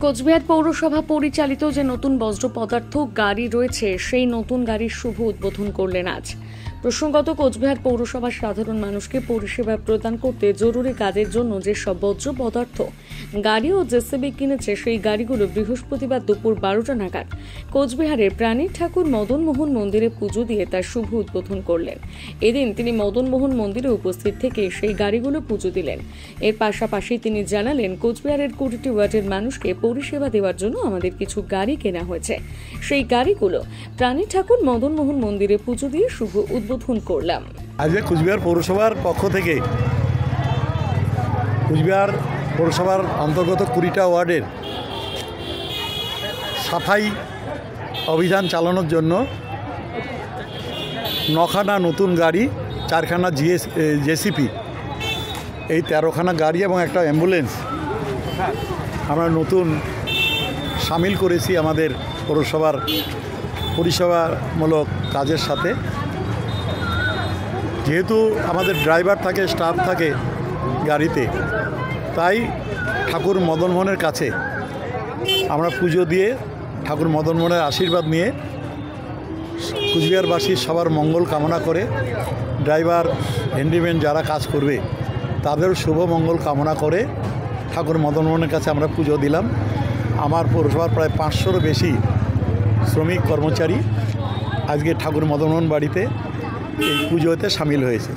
কোচবিহার পৌরসভা পরিচালিত যে নতুন বজ্র পদার্থ গাড়ি রয়েছে সেই নতুন গাড়ির শুভ উদ্বোধন করলেন আজ। প্রসঙ্গত, কোচবিহার পৌরসভার সাধারণ মানুষকে পরিষেবা প্রদান করতে জরুরি কাজের জন্য যেসব বজ্র পদার্থ গাড়ি ও জেসিবি কিনেছে সেই গাড়িগুলো বৃহস্পতিবার দুপুর 12টা নাগাদ কোচবিহারের প্রাণীর ঠাকুর মদন মোহন মন্দিরে পুজো দিয়ে তার শুভ উদ্বোধন করলেন। এদিন তিনি মদন মোহন মন্দিরে উপস্থিত থেকে সেই গাড়িগুলো পুজো দিলেন। এর পাশাপাশি তিনি জানালেন, কোচবিহারের 20টি ওয়ার্ডের মানুষকে পরিষেবা দেওয়ার জন্য আমাদের কিছু গাড়ি কেনা হয়েছে। সেই গাড়িগুলো প্রাণী ঠাকুর মদন মোহন মন্দিরে পুজো দিয়ে শুভ উদ্বোধন করলাম। আজকে কোচবিহার পৌরসভার পক্ষ থেকে কোচবিহার পৌরসভার অন্তর্গত 20টা ওয়ার্ডের সাফাই অভিযান চালানোর জন্য 9খানা নতুন গাড়ি, 4খানা জেসিপি, এই 13খানা গাড়ি এবং একটা অ্যাম্বুলেন্স আমরা নতুন সামিল করেছি আমাদের পৌরসভার পরিষেবামূলক কাজের সাথে। যেহেতু আমাদের ড্রাইভার থাকে, স্টাফ থাকে গাড়িতে, তাই ঠাকুর মদন মোহনের কাছে আমরা পুজো দিয়ে ঠাকুর মদন মোহনের আশীর্বাদ নিয়ে কুচবিহারবাসীর সবার মঙ্গল কামনা করে, ড্রাইভার হ্যান্ডিম্যান যারা কাজ করবে তাদের শুভ মঙ্গল কামনা করে ঠাকুর মদন মোহনের কাছে আমরা পুজো দিলাম। আমার পৌরসভার প্রায় 500-রও বেশি শ্রমিক কর্মচারী আজকে ঠাকুর মদন মোহন বাড়িতে এই পুজোতে সামিল হয়েছে।